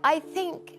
I think,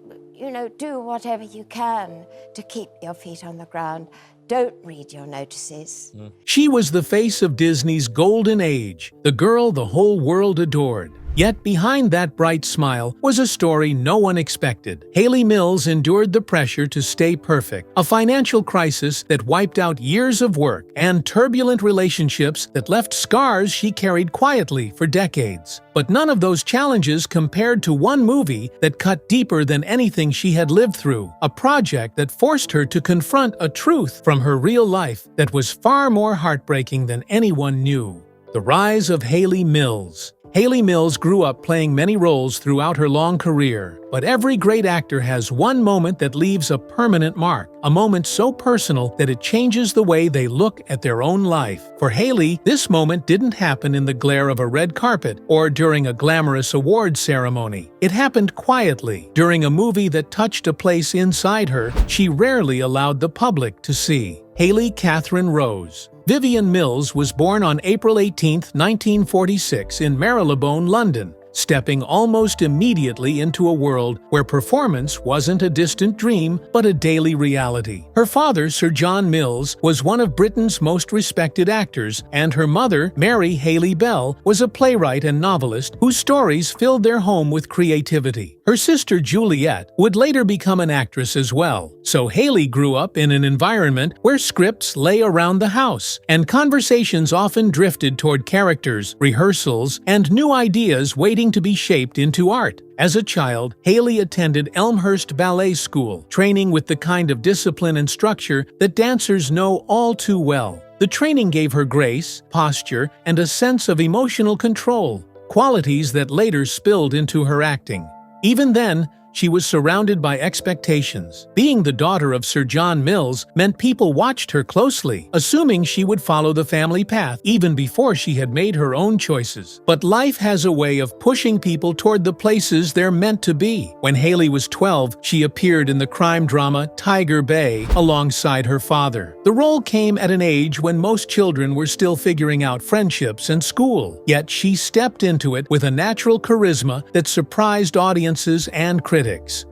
do whatever you can to keep your feet on the ground. Don't read your notices. She was the face of Disney's golden age, the girl the whole world adored. Yet behind that bright smile was a story no one expected. Hayley Mills endured the pressure to stay perfect, a financial crisis that wiped out years of work, and turbulent relationships that left scars she carried quietly for decades. But none of those challenges compared to one movie that cut deeper than anything she had lived through, a project that forced her to confront a truth from her real life that was far more heartbreaking than anyone knew. The rise of Hayley Mills. Hayley Mills grew up playing many roles throughout her long career, but every great actor has one moment that leaves a permanent mark, a moment so personal that it changes the way they look at their own life. For Hayley, this moment didn't happen in the glare of a red carpet or during a glamorous awards ceremony. It happened quietly, during a movie that touched a place inside her she rarely allowed the public to see. Hayley Catherine Rose. Vivian Mills was born on April 18, 1946 in Marylebone, London, stepping almost immediately into a world where performance wasn't a distant dream but a daily reality. Her father, Sir John Mills, was one of Britain's most respected actors, and her mother, Mary Hayley Bell, was a playwright and novelist whose stories filled their home with creativity. Her sister Juliet would later become an actress as well, so Hayley grew up in an environment where scripts lay around the house, and conversations often drifted toward characters, rehearsals, and new ideas waiting to be shaped into art. As a child, Hayley attended Elmhurst Ballet School, training with the kind of discipline and structure that dancers know all too well. The training gave her grace, posture, and a sense of emotional control, qualities that later spilled into her acting. Even then, she was surrounded by expectations. Being the daughter of Sir John Mills meant people watched her closely, assuming she would follow the family path even before she had made her own choices. But life has a way of pushing people toward the places they're meant to be. When Hayley was 12, she appeared in the crime drama Tiger Bay alongside her father. The role came at an age when most children were still figuring out friendships and school, yet she stepped into it with a natural charisma that surprised audiences and critics.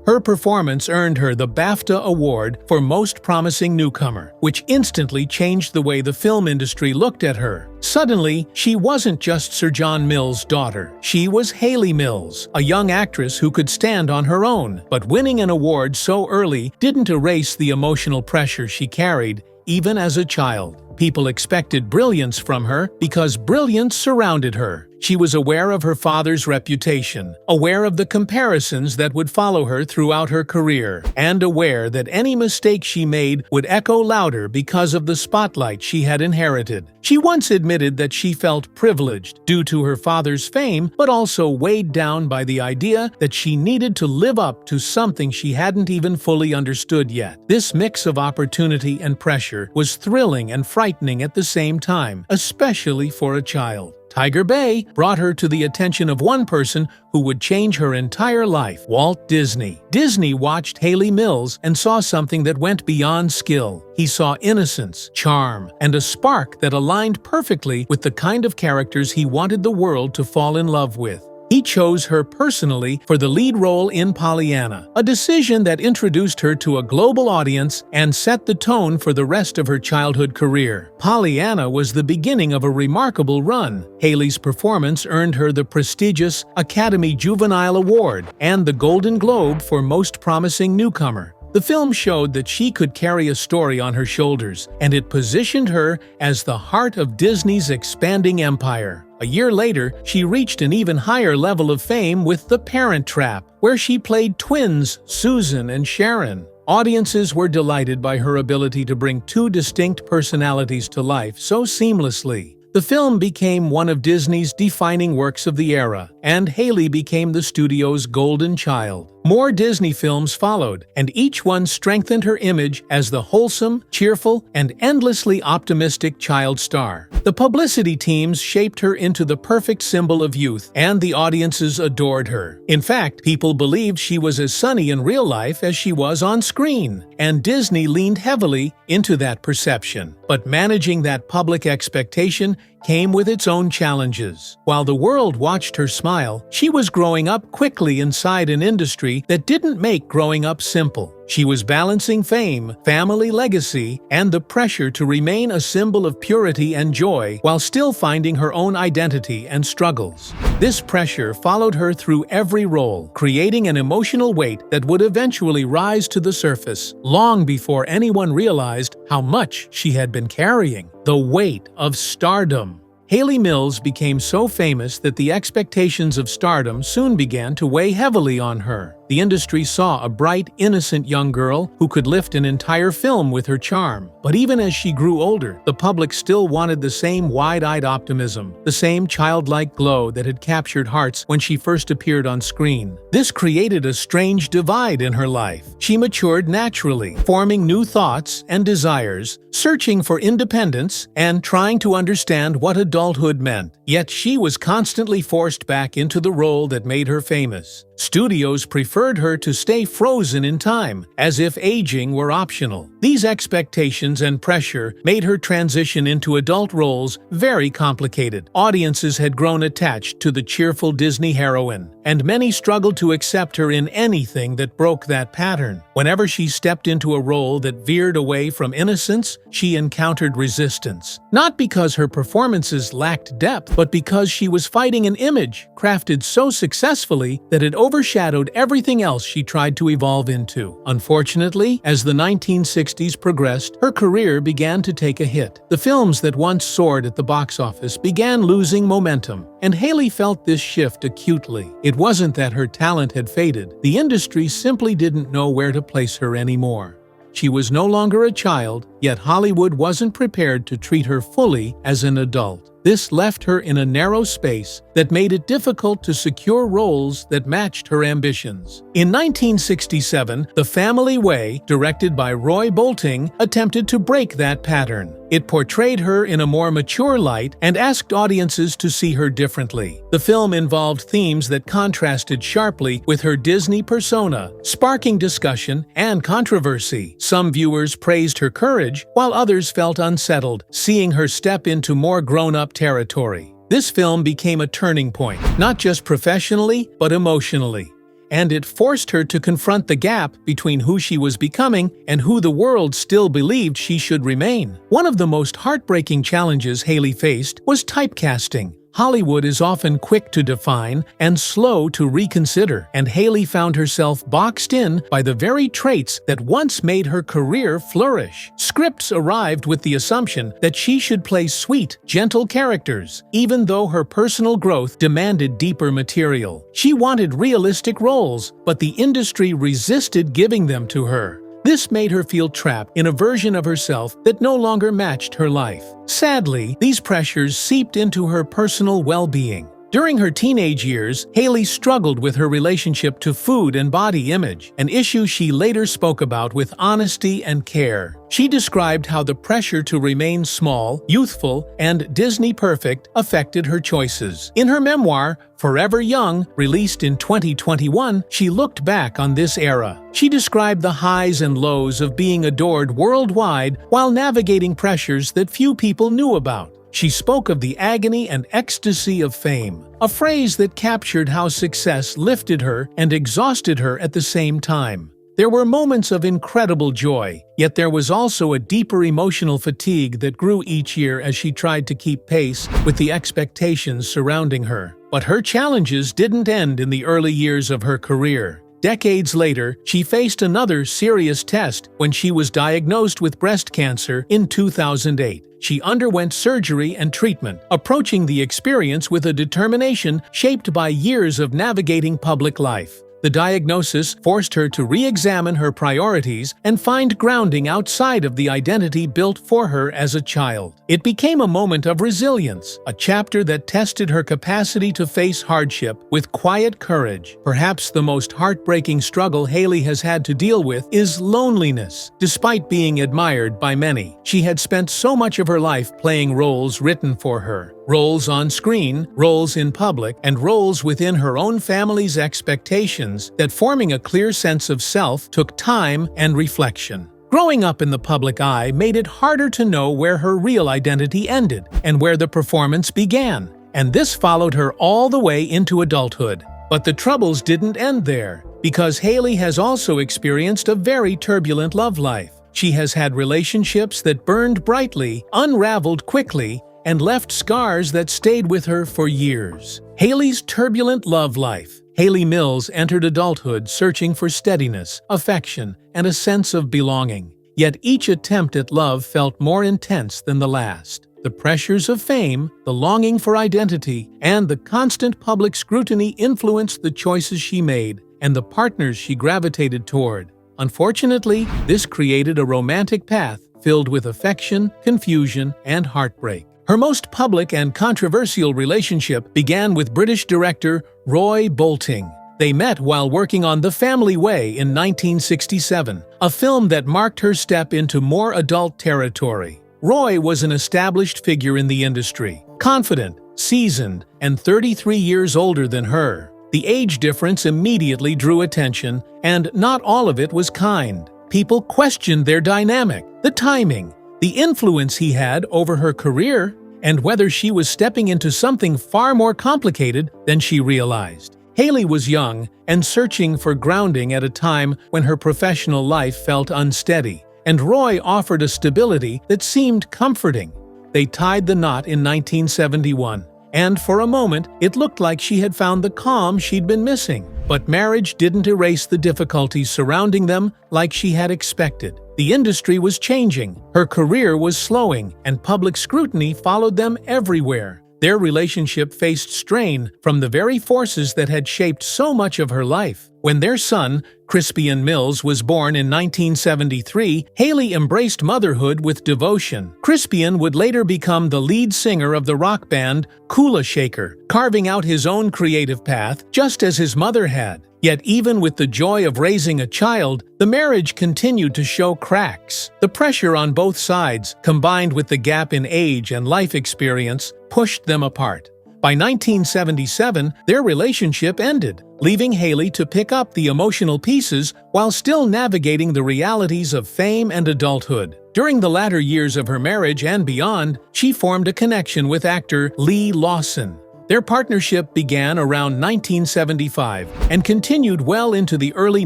Her performance earned her the BAFTA Award for Most Promising Newcomer, which instantly changed the way the film industry looked at her. Suddenly, she wasn't just Sir John Mills' daughter. She was Hayley Mills, a young actress who could stand on her own. But winning an award so early didn't erase the emotional pressure she carried, even as a child. People expected brilliance from her because brilliance surrounded her. She was aware of her father's reputation, aware of the comparisons that would follow her throughout her career, and aware that any mistake she made would echo louder because of the spotlight she had inherited. She once admitted that she felt privileged due to her father's fame, but also weighed down by the idea that she needed to live up to something she hadn't even fully understood yet. This mix of opportunity and pressure was thrilling and frightening at the same time, especially for a child. Tiger Bay brought her to the attention of one person who would change her entire life: Walt Disney. Disney watched Hayley Mills and saw something that went beyond skill. He saw innocence, charm, and a spark that aligned perfectly with the kind of characters he wanted the world to fall in love with. He chose her personally for the lead role in Pollyanna, a decision that introduced her to a global audience and set the tone for the rest of her childhood career. Pollyanna was the beginning of a remarkable run. Hayley's performance earned her the prestigious Academy Juvenile Award and the Golden Globe for Most Promising Newcomer. The film showed that she could carry a story on her shoulders, and it positioned her as the heart of Disney's expanding empire. A year later, she reached an even higher level of fame with The Parent Trap, where she played twins Susan and Sharon. Audiences were delighted by her ability to bring two distinct personalities to life so seamlessly. The film became one of Disney's defining works of the era, and Hayley became the studio's golden child. More Disney films followed, and each one strengthened her image as the wholesome, cheerful, and endlessly optimistic child star. The publicity teams shaped her into the perfect symbol of youth, and the audiences adored her. In fact, people believed she was as sunny in real life as she was on screen, and Disney leaned heavily into that perception. But managing that public expectation came with its own challenges. While the world watched her smile, she was growing up quickly inside an industry that didn't make growing up simple. She was balancing fame, family legacy, and the pressure to remain a symbol of purity and joy while still finding her own identity and struggles. This pressure followed her through every role, creating an emotional weight that would eventually rise to the surface long before anyone realized how much she had been carrying. The weight of stardom. Hayley Mills became so famous that the expectations of stardom soon began to weigh heavily on her. The industry saw a bright, innocent young girl who could lift an entire film with her charm. But even as she grew older, the public still wanted the same wide-eyed optimism, the same childlike glow that had captured hearts when she first appeared on screen. This created a strange divide in her life. She matured naturally, forming new thoughts and desires, searching for independence, and trying to understand what adulthood meant. Yet she was constantly forced back into the role that made her famous. Studios preferred her to stay frozen in time, as if aging were optional. These expectations and pressure made her transition into adult roles very complicated. Audiences had grown attached to the cheerful Disney heroine, and many struggled to accept her in anything that broke that pattern. Whenever she stepped into a role that veered away from innocence, she encountered resistance. Not because her performances lacked depth, but because she was fighting an image crafted so successfully that it overshadowed everything else she tried to evolve into. Unfortunately, as the 1960s progressed, her career began to take a hit. The films that once soared at the box office began losing momentum, and Hayley felt this shift acutely. It wasn't that her talent had faded. The industry simply didn't know where to place her anymore. She was no longer a child, yet Hollywood wasn't prepared to treat her fully as an adult. This left her in a narrow space that made it difficult to secure roles that matched her ambitions. In 1967, The Family Way, directed by Roy Bolting, attempted to break that pattern. It portrayed her in a more mature light and asked audiences to see her differently. The film involved themes that contrasted sharply with her Disney persona, sparking discussion and controversy. Some viewers praised her courage, while others felt unsettled, seeing her step into more grown-up territory. This film became a turning point, not just professionally, but emotionally. And it forced her to confront the gap between who she was becoming and who the world still believed she should remain. One of the most heartbreaking challenges Hayley faced was typecasting. Hollywood is often quick to define and slow to reconsider, and Hayley found herself boxed in by the very traits that once made her career flourish. Scripts arrived with the assumption that she should play sweet, gentle characters, even though her personal growth demanded deeper material. She wanted realistic roles, but the industry resisted giving them to her. This made her feel trapped in a version of herself that no longer matched her life. Sadly, these pressures seeped into her personal well-being. During her teenage years, Hayley struggled with her relationship to food and body image, an issue she later spoke about with honesty and care. She described how the pressure to remain small, youthful, and Disney perfect affected her choices. In her memoir, Forever Young, released in 2021, she looked back on this era. She described the highs and lows of being adored worldwide while navigating pressures that few people knew about. She spoke of the agony and ecstasy of fame, a phrase that captured how success lifted her and exhausted her at the same time. There were moments of incredible joy, yet there was also a deeper emotional fatigue that grew each year as she tried to keep pace with the expectations surrounding her. But her challenges didn't end in the early years of her career. Decades later, she faced another serious test when she was diagnosed with breast cancer in 2008. She underwent surgery and treatment, approaching the experience with a determination shaped by years of navigating public life. The diagnosis forced her to re-examine her priorities and find grounding outside of the identity built for her as a child. It became a moment of resilience, a chapter that tested her capacity to face hardship with quiet courage. Perhaps the most heartbreaking struggle Hayley has had to deal with is loneliness. Despite being admired by many, she had spent so much of her life playing roles written for her. Roles on screen, roles in public, and roles within her own family's expectations that forming a clear sense of self took time and reflection. Growing up in the public eye made it harder to know where her real identity ended and where the performance began, and this followed her all the way into adulthood. But the troubles didn't end there, because Hayley has also experienced a very turbulent love life. She has had relationships that burned brightly, unraveled quickly, and left scars that stayed with her for years. Hayley's turbulent love life. Hayley Mills entered adulthood searching for steadiness, affection, and a sense of belonging. Yet each attempt at love felt more intense than the last. The pressures of fame, the longing for identity, and the constant public scrutiny influenced the choices she made and the partners she gravitated toward. Unfortunately, this created a romantic path filled with affection, confusion, and heartbreak. Her most public and controversial relationship began with British director Roy Bolting. They met while working on The Family Way in 1967, a film that marked her step into more adult territory. Roy was an established figure in the industry, confident, seasoned, and 33 years older than her. The age difference immediately drew attention, and not all of it was kind. People questioned their dynamic, the timing, the influence he had over her career, and whether she was stepping into something far more complicated than she realized. Hayley was young and searching for grounding at a time when her professional life felt unsteady, and Roy offered a stability that seemed comforting. They tied the knot in 1971, and for a moment it looked like she had found the calm she'd been missing. But marriage didn't erase the difficulties surrounding them like she had expected. The industry was changing, her career was slowing, and public scrutiny followed them everywhere. Their relationship faced strain from the very forces that had shaped so much of her life. When their son, Crispian Mills, was born in 1973, Hayley embraced motherhood with devotion. Crispian would later become the lead singer of the rock band Kula Shaker, carving out his own creative path just as his mother had. Yet even with the joy of raising a child, the marriage continued to show cracks. The pressure on both sides, combined with the gap in age and life experience, pushed them apart. By 1977, their relationship ended, leaving Hayley to pick up the emotional pieces while still navigating the realities of fame and adulthood. During the latter years of her marriage and beyond, she formed a connection with actor Lee Lawson. Their partnership began around 1975 and continued well into the early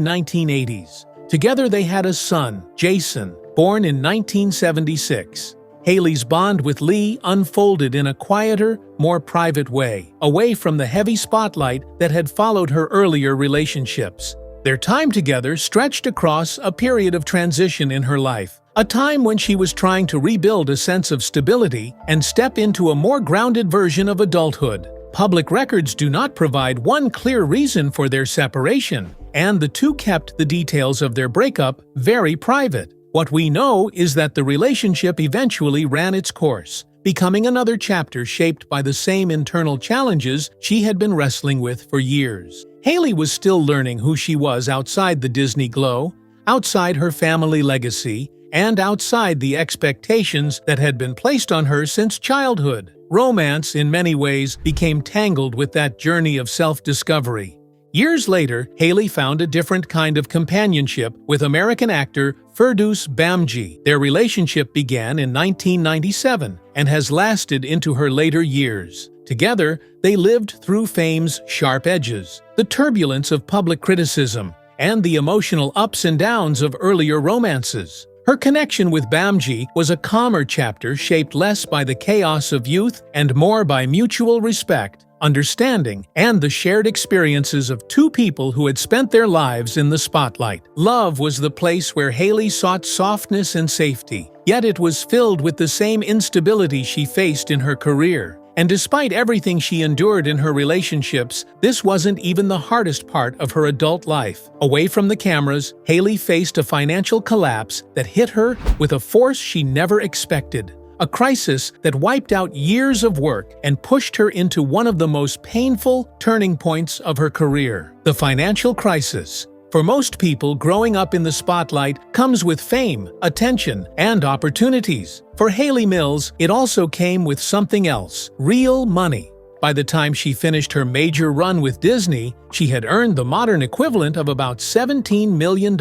1980s. Together they had a son, Jason, born in 1976. Hayley's bond with Lee unfolded in a quieter, more private way, away from the heavy spotlight that had followed her earlier relationships. Their time together stretched across a period of transition in her life, a time when she was trying to rebuild a sense of stability and step into a more grounded version of adulthood. Public records do not provide one clear reason for their separation, and the two kept the details of their breakup very private. What we know is that the relationship eventually ran its course, becoming another chapter shaped by the same internal challenges she had been wrestling with for years. Hayley was still learning who she was outside the Disney glow, outside her family legacy, and outside the expectations that had been placed on her since childhood. Romance, in many ways, became tangled with that journey of self-discovery. Years later, Hayley found a different kind of companionship with American actor Firdoos Bamji. Their relationship began in 1997 and has lasted into her later years. Together, they lived through fame's sharp edges, the turbulence of public criticism, and the emotional ups and downs of earlier romances. Her connection with Bamji was a calmer chapter shaped less by the chaos of youth and more by mutual respect, understanding, and the shared experiences of two people who had spent their lives in the spotlight. Love was the place where Hayley sought softness and safety, yet it was filled with the same instability she faced in her career. And despite everything she endured in her relationships, this wasn't even the hardest part of her adult life. Away from the cameras, Hayley faced a financial collapse that hit her with a force she never expected. A crisis that wiped out years of work and pushed her into one of the most painful turning points of her career. The financial crisis. For most people, growing up in the spotlight comes with fame, attention, and opportunities. For Hayley Mills, it also came with something else: real money. By the time she finished her major run with Disney, she had earned the modern equivalent of about $17 million.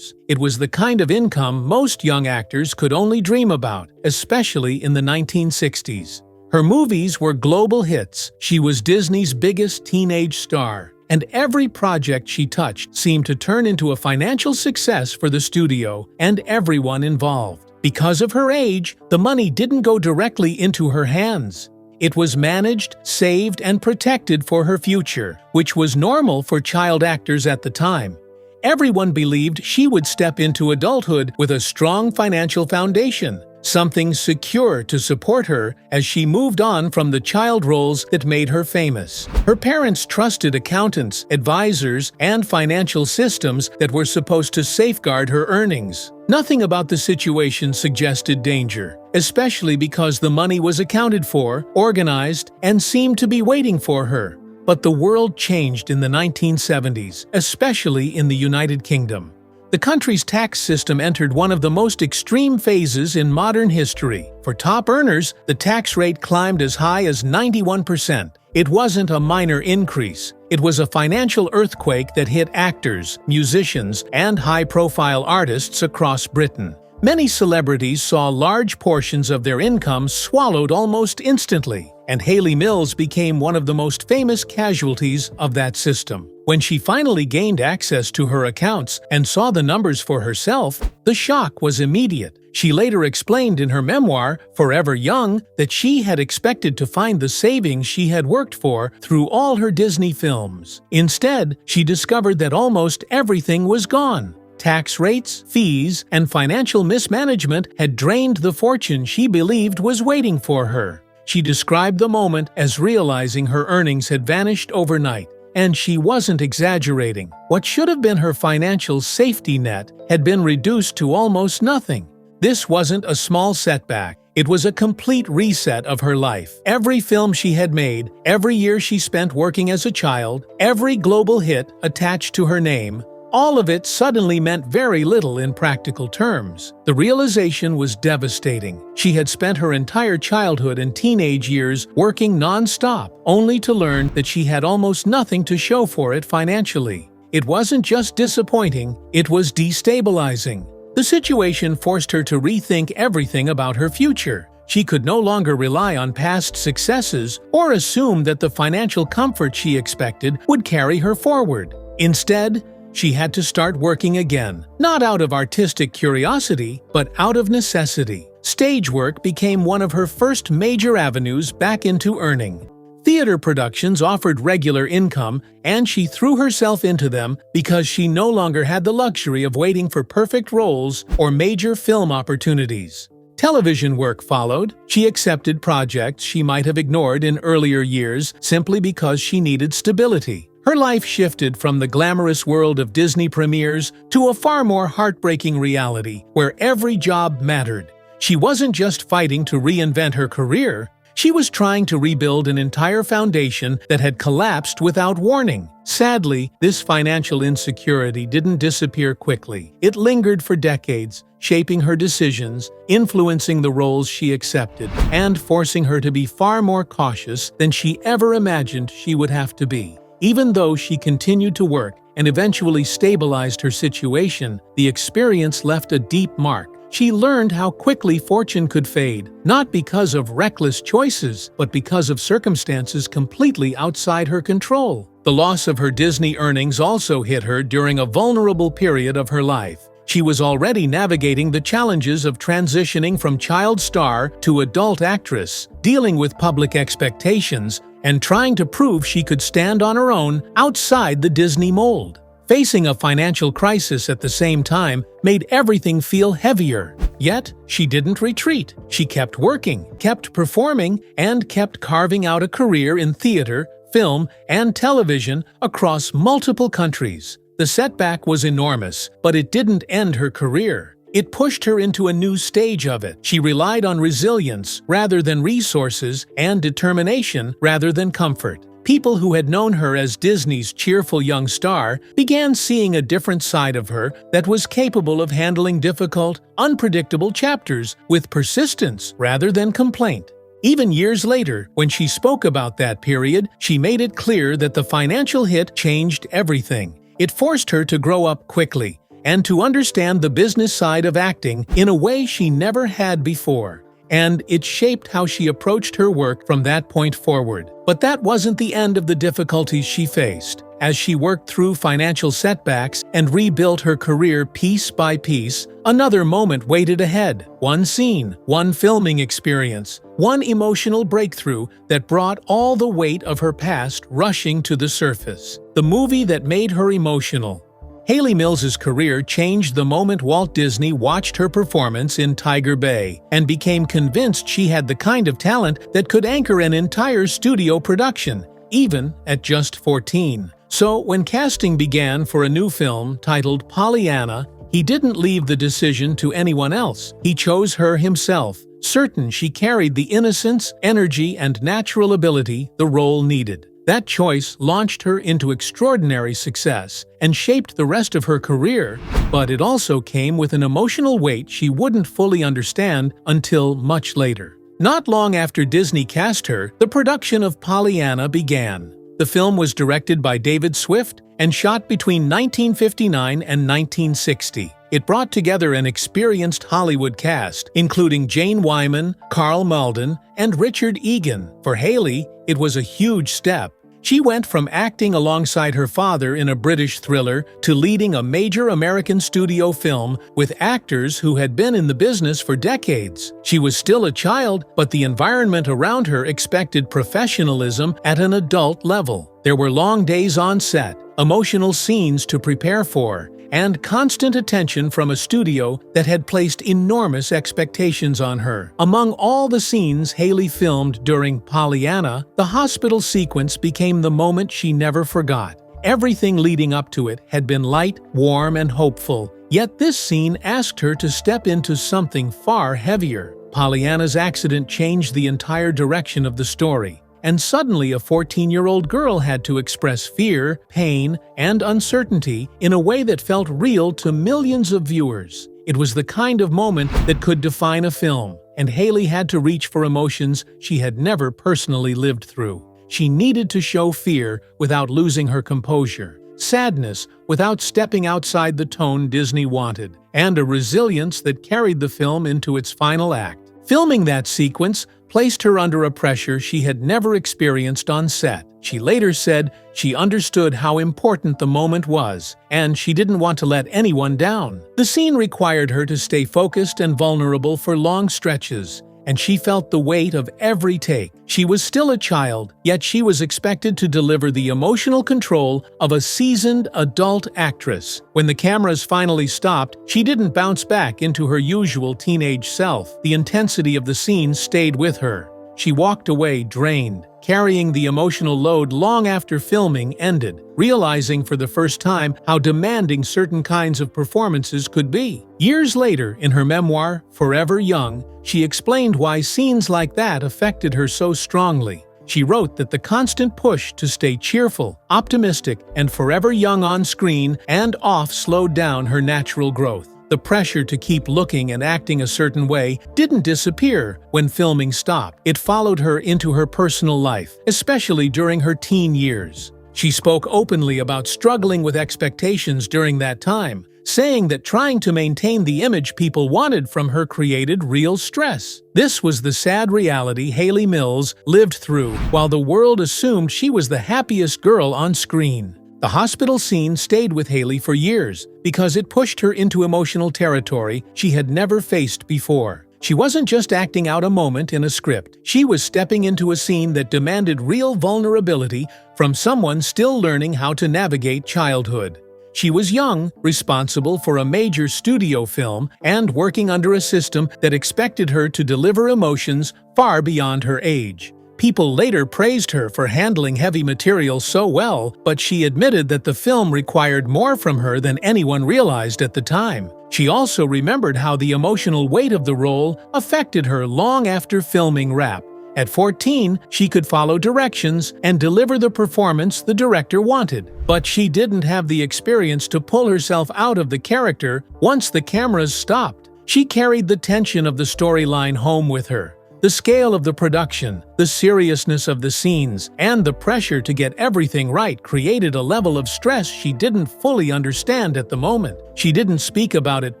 It was the kind of income most young actors could only dream about, especially in the 1960s. Her movies were global hits. She was Disney's biggest teenage star, and every project she touched seemed to turn into a financial success for the studio and everyone involved. Because of her age, the money didn't go directly into her hands. It was managed, saved, and protected for her future, which was normal for child actors at the time. Everyone believed she would step into adulthood with a strong financial foundation, something secure to support her as she moved on from the child roles that made her famous. Her parents trusted accountants, advisors, and financial systems that were supposed to safeguard her earnings. Nothing about the situation suggested danger, especially because the money was accounted for, organized, and seemed to be waiting for her. But the world changed in the 1970s, especially in the United Kingdom. The country's tax system entered one of the most extreme phases in modern history. For top earners, the tax rate climbed as high as 91%. It wasn't a minor increase. It was a financial earthquake that hit actors, musicians, and high-profile artists across Britain. Many celebrities saw large portions of their income swallowed almost instantly, and Hayley Mills became one of the most famous casualties of that system. When she finally gained access to her accounts and saw the numbers for herself, the shock was immediate. She later explained in her memoir, Forever Young, that she had expected to find the savings she had worked for through all her Disney films. Instead, she discovered that almost everything was gone. Tax rates, fees, and financial mismanagement had drained the fortune she believed was waiting for her. She described the moment as realizing her earnings had vanished overnight. And she wasn't exaggerating. What should have been her financial safety net had been reduced to almost nothing. This wasn't a small setback. It was a complete reset of her life. Every film she had made, every year she spent working as a child, every global hit attached to her name, all of it suddenly meant very little in practical terms. The realization was devastating. She had spent her entire childhood and teenage years working non-stop, only to learn that she had almost nothing to show for it financially. It wasn't just disappointing, it was destabilizing. The situation forced her to rethink everything about her future. She could no longer rely on past successes or assume that the financial comfort she expected would carry her forward. Instead, she had to start working again, not out of artistic curiosity, but out of necessity. Stage work became one of her first major avenues back into earning. Theater productions offered regular income, and she threw herself into them because she no longer had the luxury of waiting for perfect roles or major film opportunities. Television work followed. She accepted projects she might have ignored in earlier years simply because she needed stability. Her life shifted from the glamorous world of Disney premieres to a far more heartbreaking reality where every job mattered. She wasn't just fighting to reinvent her career, she was trying to rebuild an entire foundation that had collapsed without warning. Sadly, this financial insecurity didn't disappear quickly. It lingered for decades, shaping her decisions, influencing the roles she accepted, and forcing her to be far more cautious than she ever imagined she would have to be. Even though she continued to work and eventually stabilized her situation, the experience left a deep mark. She learned how quickly fortune could fade, not because of reckless choices, but because of circumstances completely outside her control. The loss of her Disney earnings also hit her during a vulnerable period of her life. She was already navigating the challenges of transitioning from child star to adult actress, dealing with public expectations, and trying to prove she could stand on her own outside the Disney mold. Facing a financial crisis at the same time made everything feel heavier. Yet, she didn't retreat. She kept working, kept performing, and kept carving out a career in theater, film, and television across multiple countries. The setback was enormous, but it didn't end her career. It pushed her into a new stage of it. She relied on resilience rather than resources and determination rather than comfort. People who had known her as Disney's cheerful young star began seeing a different side of her that was capable of handling difficult, unpredictable chapters with persistence rather than complaint. Even years later, when she spoke about that period, she made it clear that the financial hit changed everything. It forced her to grow up quickly and to understand the business side of acting in a way she never had before. And it shaped how she approached her work from that point forward. But that wasn't the end of the difficulties she faced. As she worked through financial setbacks and rebuilt her career piece by piece, another moment waited ahead. One scene, one filming experience, one emotional breakthrough that brought all the weight of her past rushing to the surface. The movie that made her emotional. Hayley Mills's career changed the moment Walt Disney watched her performance in Tiger Bay and became convinced she had the kind of talent that could anchor an entire studio production, even at just 14. So, when casting began for a new film titled Pollyanna, he didn't leave the decision to anyone else. He chose her himself, certain she carried the innocence, energy, and natural ability the role needed. That choice launched her into extraordinary success and shaped the rest of her career, but it also came with an emotional weight she wouldn't fully understand until much later. Not long after Disney cast her, the production of Pollyanna began. The film was directed by David Swift and shot between 1959 and 1960. It brought together an experienced Hollywood cast, including Jane Wyman, Carl Malden, and Richard Egan. For Hayley, it was a huge step. She went from acting alongside her father in a British thriller to leading a major American studio film with actors who had been in the business for decades. She was still a child, but the environment around her expected professionalism at an adult level. There were long days on set, emotional scenes to prepare for, and constant attention from a studio that had placed enormous expectations on her. Among all the scenes Hayley filmed during Pollyanna, the hospital sequence became the moment she never forgot. Everything leading up to it had been light, warm, and hopeful, yet this scene asked her to step into something far heavier. Pollyanna's accident changed the entire direction of the story. And suddenly a 14-year-old girl had to express fear, pain, and uncertainty in a way that felt real to millions of viewers. It was the kind of moment that could define a film, and Hayley had to reach for emotions she had never personally lived through. She needed to show fear without losing her composure, sadness without stepping outside the tone Disney wanted, and a resilience that carried the film into its final act. Filming that sequence placed her under a pressure she had never experienced on set. She later said she understood how important the moment was, and she didn't want to let anyone down. The scene required her to stay focused and vulnerable for long stretches, and she felt the weight of every take. She was still a child, yet she was expected to deliver the emotional control of a seasoned adult actress. When the cameras finally stopped, she didn't bounce back into her usual teenage self. The intensity of the scene stayed with her. She walked away drained, carrying the emotional load long after filming ended, realizing for the first time how demanding certain kinds of performances could be. Years later, in her memoir, Forever Young, she explained why scenes like that affected her so strongly. She wrote that the constant push to stay cheerful, optimistic, and forever young on screen and off slowed down her natural growth. The pressure to keep looking and acting a certain way didn't disappear when filming stopped. It followed her into her personal life, especially during her teen years. She spoke openly about struggling with expectations during that time, saying that trying to maintain the image people wanted from her created real stress. This was the sad reality Hayley Mills lived through, while the world assumed she was the happiest girl on screen. The hospital scene stayed with Hayley for years because it pushed her into emotional territory she had never faced before. She wasn't just acting out a moment in a script. She was stepping into a scene that demanded real vulnerability from someone still learning how to navigate childhood. She was young, responsible for a major studio film, and working under a system that expected her to deliver emotions far beyond her age. People later praised her for handling heavy material so well, but she admitted that the film required more from her than anyone realized at the time. She also remembered how the emotional weight of the role affected her long after filming wrapped. At 14, she could follow directions and deliver the performance the director wanted, but she didn't have the experience to pull herself out of the character once the cameras stopped. She carried the tension of the storyline home with her. The scale of the production, the seriousness of the scenes, and the pressure to get everything right created a level of stress she didn't fully understand at the moment. She didn't speak about it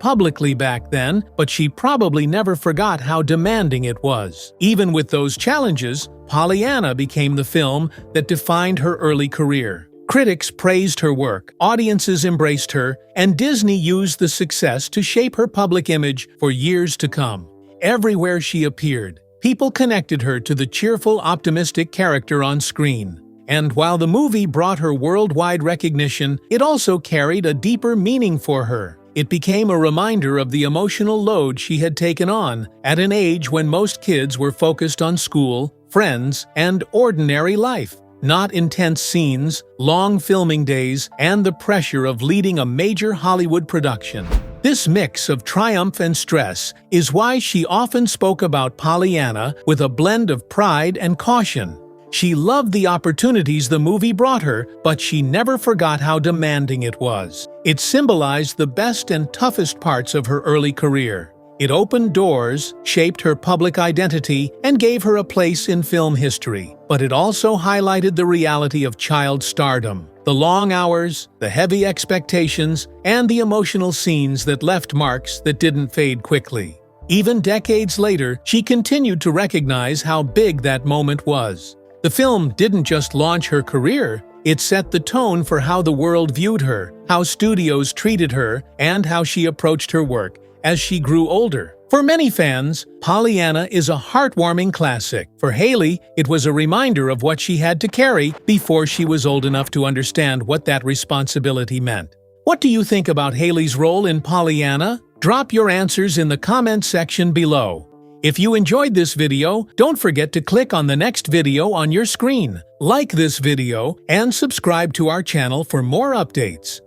publicly back then, but she probably never forgot how demanding it was. Even with those challenges, Pollyanna became the film that defined her early career. Critics praised her work, audiences embraced her, and Disney used the success to shape her public image for years to come. Everywhere she appeared, people connected her to the cheerful, optimistic character on screen. And while the movie brought her worldwide recognition, it also carried a deeper meaning for her. It became a reminder of the emotional load she had taken on at an age when most kids were focused on school, friends, and ordinary life. Not intense scenes, long filming days, and the pressure of leading a major Hollywood production. This mix of triumph and stress is why she often spoke about Pollyanna with a blend of pride and caution. She loved the opportunities the movie brought her, but she never forgot how demanding it was. It symbolized the best and toughest parts of her early career. It opened doors, shaped her public identity, and gave her a place in film history. But it also highlighted the reality of child stardom. The long hours, the heavy expectations, and the emotional scenes that left marks that didn't fade quickly. Even decades later, she continued to recognize how big that moment was. The film didn't just launch her career, it set the tone for how the world viewed her, how studios treated her, and how she approached her work as she grew older. For many fans, Pollyanna is a heartwarming classic. For Hayley, it was a reminder of what she had to carry before she was old enough to understand what that responsibility meant. What do you think about Hayley's role in Pollyanna? Drop your answers in the comment section below. If you enjoyed this video, don't forget to click on the next video on your screen. Like this video and subscribe to our channel for more updates.